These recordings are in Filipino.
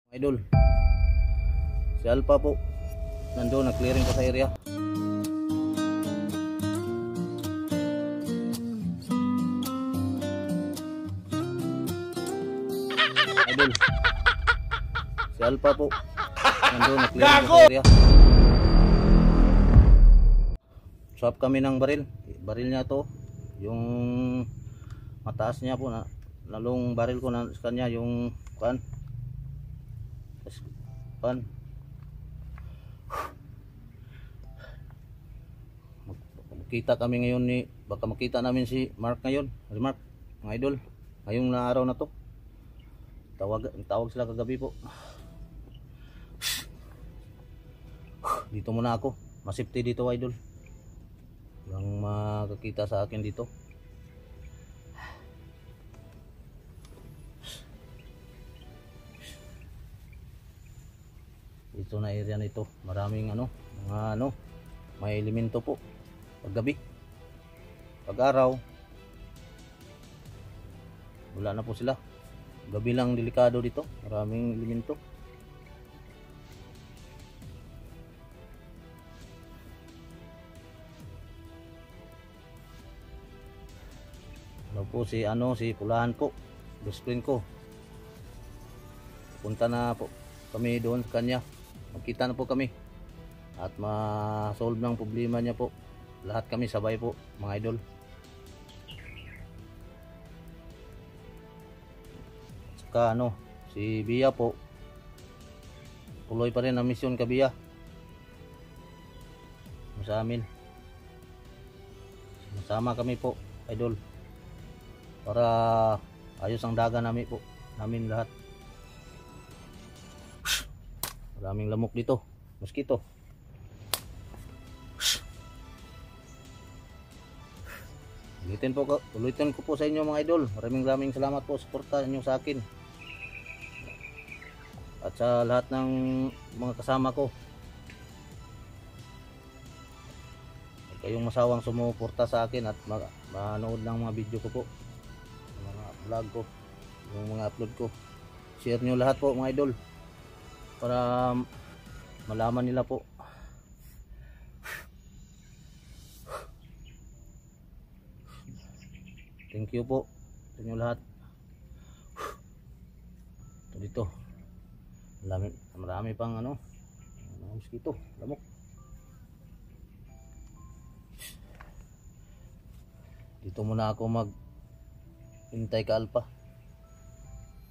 Idol, si Alpha po nandoon, nag-clearing pa sa area. Idol, si Alpha po nandoon, nag-clearing pa sa area. Swap kami ng baril. Baril niya to, yung mataas niya po, lalong baril ko na sa kanya yung kan. Magkita kami ngayon baka makita namin si Mark ngayon. Mark, mga idol, ngayong na araw na to. Tawag sila kagabi po. Dito muna ako, masipti dito idol. Walang makakita sa akin dito. Ito na area nito, maraming mga may elemento po. Paggabi, pag araw, wala na po sila. Gabi lang delikado dito, maraming elemento. Po si Pulahan po, best friend ko. Punta na po kami doon sa kanya. Magkita na po kami at ma-solve ng problema niya po. Lahat kami sabay po, mga idol. Saka si Bia po, tuloy pa rin ang mission ka Bia sa amin. Sama kami po idol, para ayos ang daga namin lahat. Maraming lamok dito, mosquito. Ulitin ko po sa inyo mga idol. Maraming salamat po sa suporta niyo sa akin. At sa lahat ng mga kasama ko. Huwag kayong masawang sumuporta sa akin at manood ng mga video ko po. Mga vlog ko, yung mga upload ko. Share niyo lahat po mga idol, para malaman nila po. Thank you po sa inyo lahat. Dito marami pang mosquito, lamok. Dito muna ako hintay ka Alpha.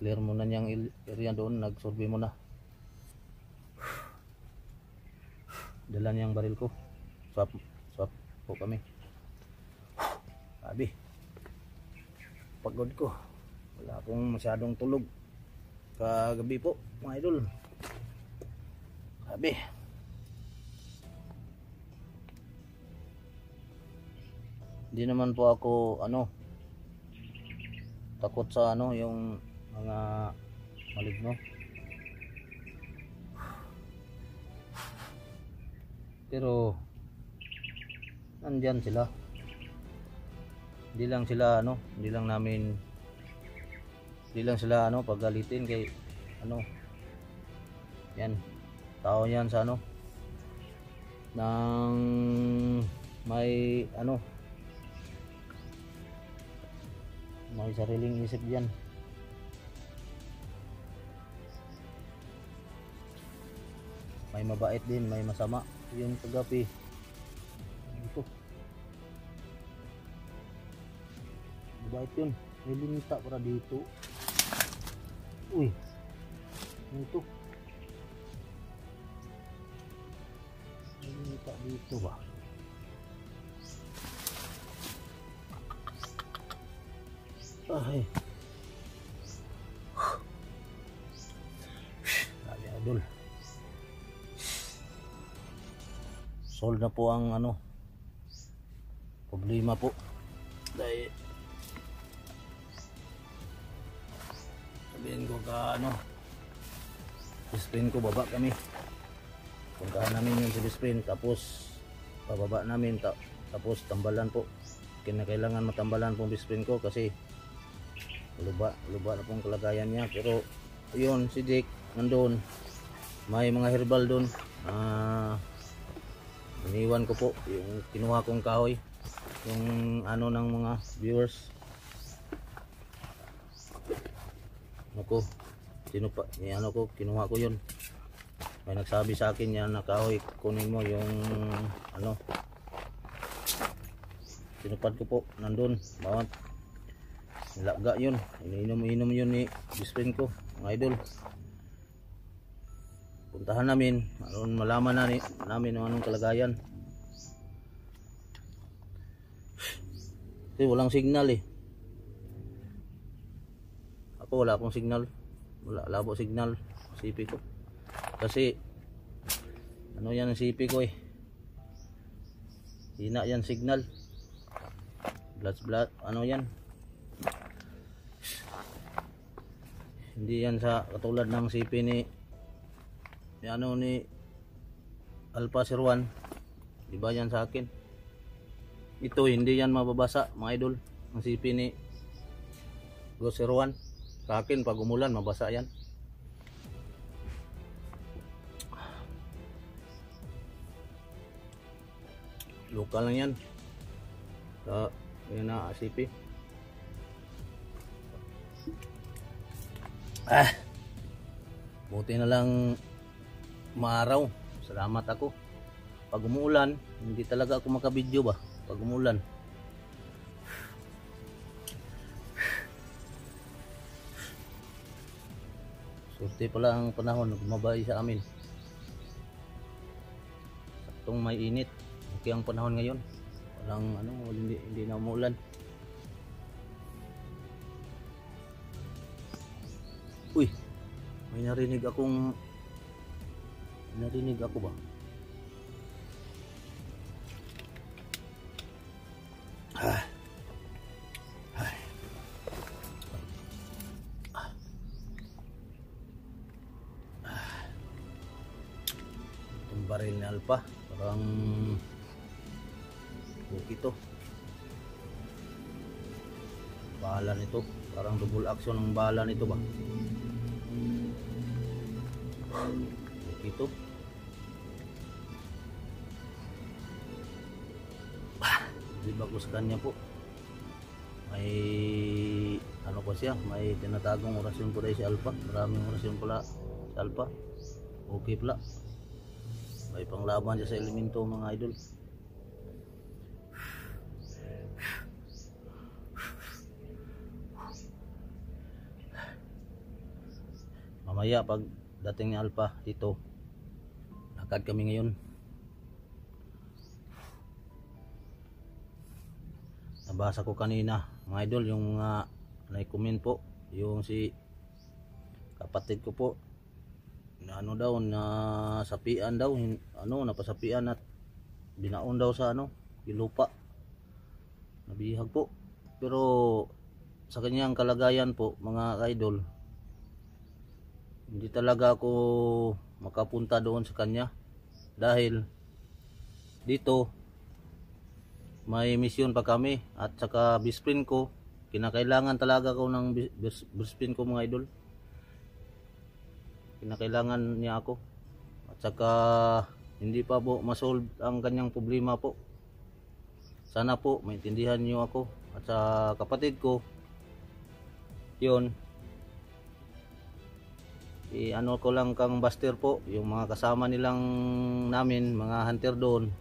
Clear muna niyang area doon, nag-survey muna. Dala niyang baril ko. Swap po kami. Sabi, pagod ko, wala akong masyadong tulog kagabi po mga idol. Sabi, hindi naman po ako takot sa yung mga maligno. Pero nandyan sila. Hindi lang sila paggalitin kay yan, tao yan sa nang may may sariling isip diyan. May mabait din, may masama. Yung kagabi ito, mabait yun, may linta para dito. Uy, ito may linta dito ba? Ay, sabi idol, solve na po ang problema po. Dahil sabihin ko best friend ko, baba kami. Puntahan namin yung si best friend, tapos pababa namin, tapos tambalan po. Kailangan matambalan pong best friend ko kasi luba na pong kalagayan niya. Pero yun, si Jake nandun. May mga herbal doon. Iniwan ko po yung kinuha kong kahoy, yung ano ng mga viewers. Ano ko, sino pa, ano ko, kinuha ko yun. May nagsabi sa akin yan na kahoy, kunin mo yung ano. Sinupad ko po, nandun, bawat laga yun. Ininom yun ni best friend ko, mga idol. Puntahan namin, malaman namin anong kalagayan. Kasi walang signal eh. Ako wala akong signal. Wala, labo signal CP ko. Kasi ano yan ang CP ko eh. Hina yan signal. Blood, ano yan? Hindi yan sa katulad ng CP ni Alpha 01. Diba yan sa akin? Ito hindi yan mababasa mga idol. Ang CP ni Go 01 sa akin pag umulan mabasa yan. Lokal lang yan. So, yun na CP. Buti na lang maaraw. Salamat ako. Pag umuulan, hindi talaga ako makabidyo ba? Pag umuulan. Surti pala ang panahon, gumabay sa amin. Saktong may init. Okay ang panahon ngayon. Walang hindi na umuulan. Uy, may narinig ako ba? Itong baril ni Alpha parang okay to. Bala nito parang double action ng bala nito ba? Ito di bago sa kanya po. May ano pa siya, may tinatagong orasyon po rin si Alpha. Maraming orasyon pala si Alpha. Okay pala, may panglaban siya sa elemento mga idol. Mamaya pag dating ni Alpha dito, lakad kami ngayon. Nabasa ko kanina mga idol yung na-comment po, yung si kapatid ko po na ano daw, na sapian daw, napasapian at binaon daw sa lupa, nabihag po. Pero sa kanyang kalagayan po mga idol, hindi talaga ako makapunta doon sa kanya dahil dito may misyon pa kami at saka best friend ko, kinakailangan talaga ko ng best friend ko mga idol, kinakailangan niya ako at saka hindi pa po masolve ang kanyang problema po. Sana po maintindihan niyo ako at sa kapatid ko yun. Ano ko lang kang Buster po, yung mga kasama nilang namin, mga hunter doon,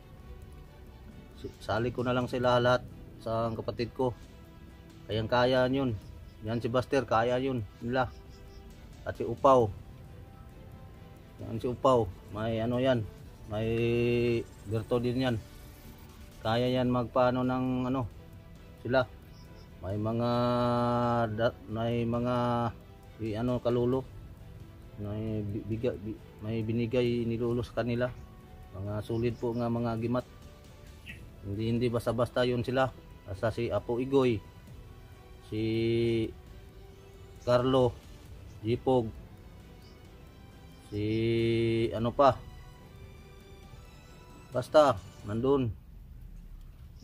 sali ko na lang sila lahat sa kapatid ko. Kayang kaya yun. Yan si Buster, kaya yun nila. At si Upaw, yan si Upaw, may yan, may berto din yan. Kaya yan magpaano ng sila. May mga kalulo. May binigay ni Lolo sa kanila, mga solid po nga mga gimat. Hindi basta-basta yun sila. Asa si Apo Igoy, si Carlo, Jipog, si pa, basta nandun.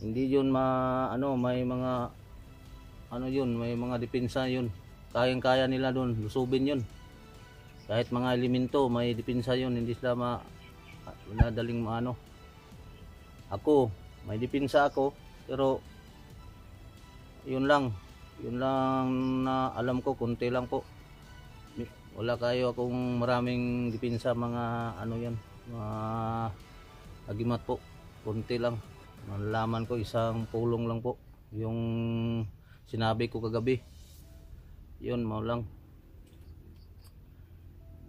Hindi yun may mga may mga depensa yun. Kayang-kaya nila doon, lusubin yun. Kahit mga elemento may depensa yun, hindi sila madaling maano. Ako may depensa ako, pero yun lang na alam ko, konti lang po. Wala kayo akong maraming depensa, mga ano yan, mga agimat po, konti lang. Nalaman ko isang pulong lang po, yung sinabi ko kagabi. Yun mo lang.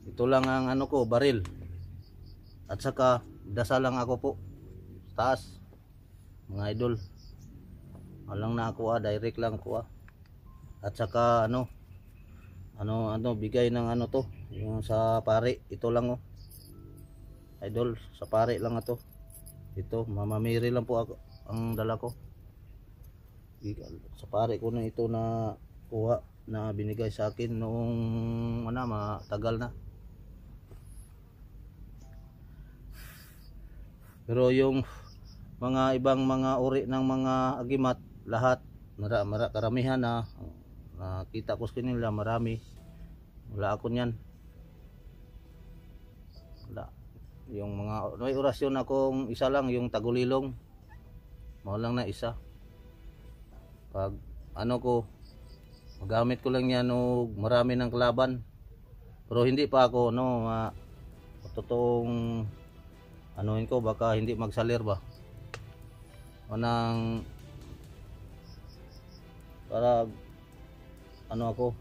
Ito lang ang ano ko, baril. At saka dasal lang ako po taas, mga idol. Walang na ako direct lang ko At saka ano bigay ng ano to, yung sa pare. Ito lang idol, sa pare lang ito. Ito mamamiri lang po ako, ang dala ko. Sa pare ko na ito na kuha, na binigay sa akin noong matagal na. Pero yung mga ibang mga uri ng mga agimat, lahat karamihan na nakita ko sa kanila, marami. Wala ako niyan. Wala. Yung mga may orasyon akong isa lang, yung tagulilong. Mao lang na isa. Pag ano ko, magamit ko lang yan o marami ng kalaban. Pero hindi pa ako totoong anuhin ko, baka hindi magsalir ba. Para ano ako,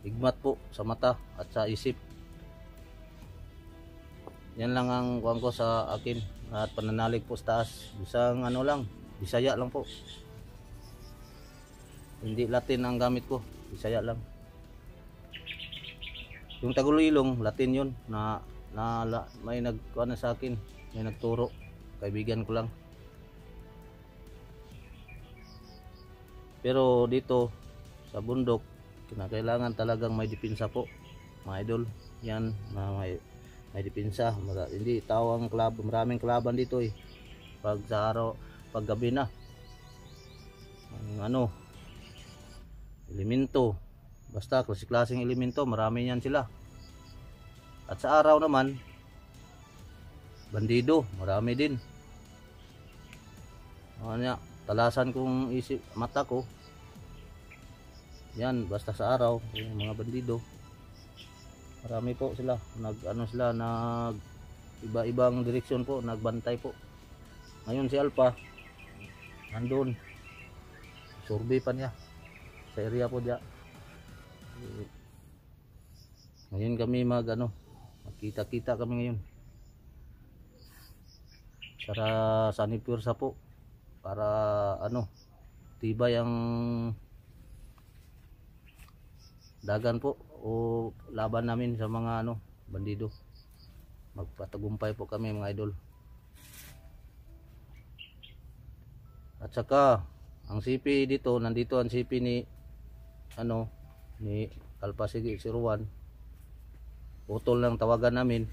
higmat po sa mata at sa isip. Yan lang ang kuwan ko sa akin, at pananalig po sa taas. Isang ano lang, Bisaya lang po. Hindi Latin ang gamit ko, Bisaya lang. Yung tagulilong, Latin yun, may nagkuhan na sa akin, may nagturo, kaibigan ko lang. Pero dito sa bundok, kinakailangan talagang may depensa po, mga idol. Yan, may depensa. Hindi tawang club, maraming kalaban dito pag sa araw, pag gabi na, ang elemento, basta klaseng elemento, marami yan sila. At sa araw naman, bandido, marami din. Talasan kong mata ko, yan, basta sa araw, yung mga bandido, marami po sila. Iba-ibang direksyon po, nagbantay po. Ngayon si Alpha nandun, survey pa niya sa area po diya. Ngayon kami magkita-kita kami ngayon para sanipursa po, para tibay ang dagan po o laban namin sa mga bandido. Magpatagumpay po kami, mga idol. At saka ang CP dito, nandito ang CP ni Kalpasig 01. Utol lang tawagan namin.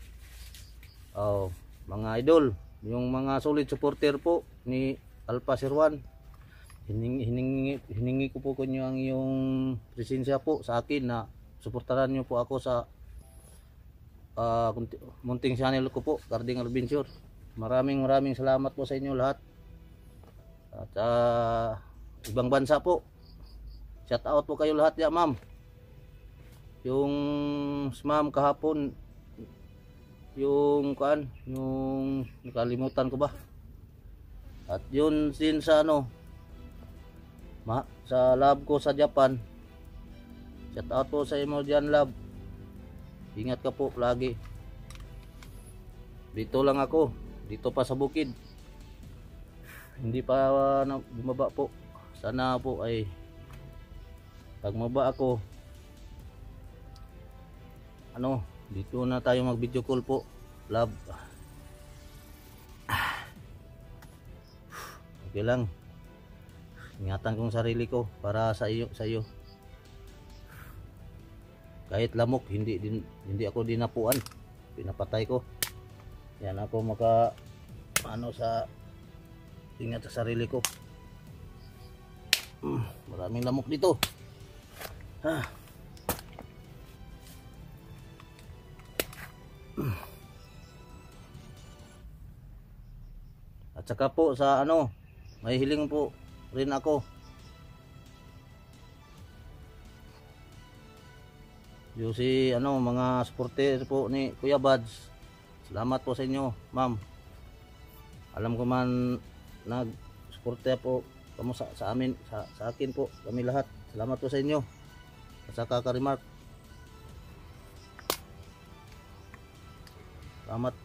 Mga idol, yung mga solid supporter po ni Alpha 01, hiningi ko po kunyo ang iyong presensya po sa akin, na suportahan nyo po ako sa munting channel ko po, Carding Adventure. Maraming salamat po sa inyo lahat. At ibang bansa po, shout out po kayo lahat ya, ma'am. Yung ma'am kahapon, yung nakalimutan ko ba. At yun din sa sa lab ko sa Japan, shout out po sa imo dyan, lab. Ingat ka po lagi. Dito lang ako, dito pa sa bukid, hindi pa bumaba po. Sana po ay pag maba ako, dito na tayo mag video call po, love. Okay lang, ingatan kong sarili ko para sa iyo. Kahit lamok, hindi ako dinapuan, pinapatay ko. Yan ako sa ingat sa sarili ko. Maraming lamok dito. At saka po sa ano, may hiling po rin ako. Yung si ano, mga supporter po ni Kuya Buds, salamat po sa inyo, ma'am. Alam ko man nag-suporte po kamu sa amin, sa akin po, kami lahat. Salamat po sa inyo. At saka ka-remark. Salamat.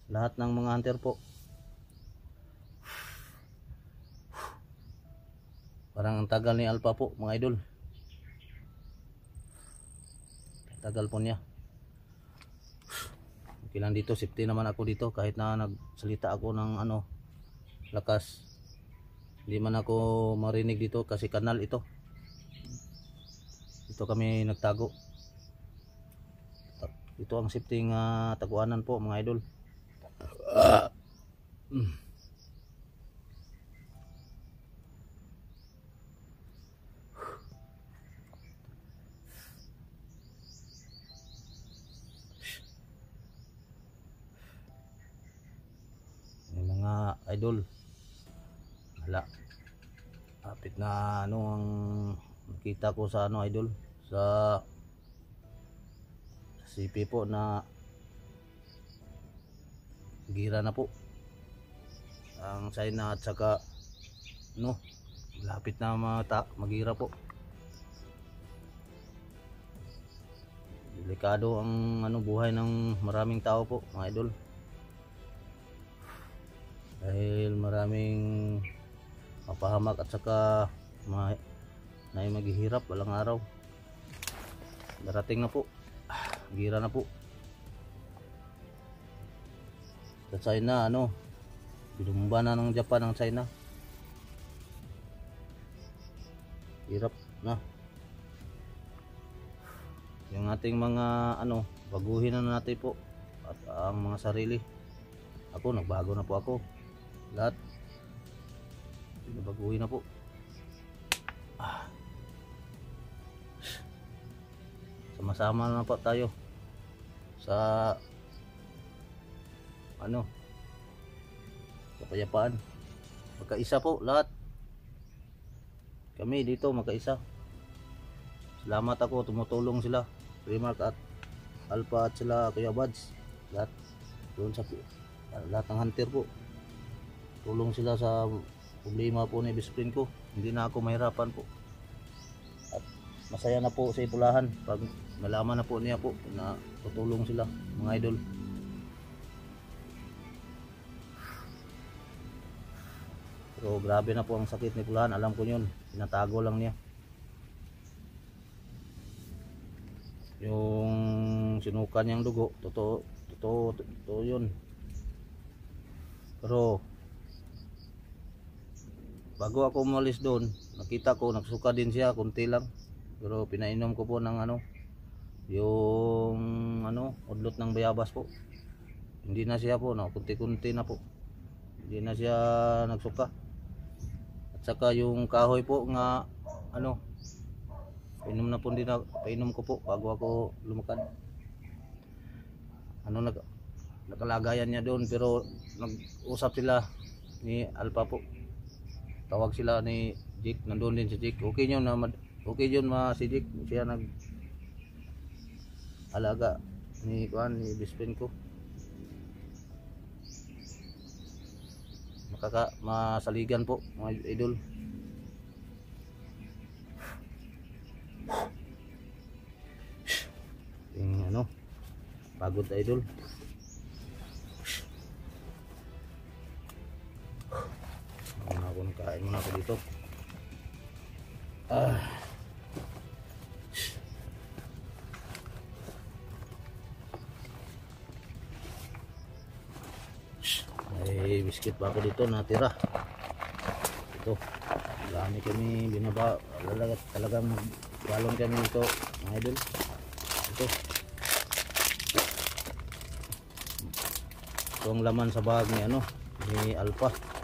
Lahat ng mga hunter po. Parang ang tagal ni Alpha po, mga idol. Tagal po niya. Okay lang dito, safety naman ako dito kahit na nagsalita ako ng ano, lakas. Hindi man ako marinig dito kasi kanal ito. Dito kami nagtago. Ito ang safety nga taguanan po, mga idol. Mga idol, wala kapit na ano ang nakita ko sa ano idol, sa CP po na gira na po ang China at saka no, lapit na magira po. Delikado ang ano, buhay ng maraming tao po, mga idol. Dahil maraming mapahamak at saka na maghihirap walang araw. Darating na po, gira na po. Sa China ano, binumba na ng Japan ang China. Hirap na. Yung ating mga ano, baguhin na natin po at ang mga sarili. Ako, nagbago na po ako. Lahat baguhin na po. Sama-sama na po tayo sa ano, kapayapaan. Magkaisa po lahat. Kami dito magkaisa. Salamat ako, tumutulong sila, Remark at Alpha at sila Kuya Buds. Lahat doon sa lahat ng hunter po. Tulong sila sa problema po ni best friend ko. Hindi na ako mahirapan po. At masaya na po sa Ipulahan pag nalaman na po niya po na tutulong sila, mga idol. Pero grabe na po ang sakit ni Ipulahan. Alam ko yun. Pinatago lang niya. Yung sinukan niyang dugo, totoo yun. Pero bago ako umalis doon, nakita ko nagsuka din siya, kunti lang. Pero pinainom ko po ng ano, yung ano, udlot ng bayabas po. Hindi na siya po, kunti-kunti na po. Hindi na siya nagsuka. At saka yung kahoy po nga ano, painom ko po bago ako lumakad. Ano, nakalagayan niya doon, pero nag-usap sila ni Alpha po. Tawag sila ni Jake, nandoon din si Jake. Okay yun si Jake, siya nag alaga ni best friend ko. Masaligan po, mga idol. Yung ano, pagod idol. Kain muna ako dito. May biscuit pa ako dito natira. Ito, marami kami binaba. Talagang galon kami ito, mga idol. Ito ang laman sa bag ni ano, ni Alpha.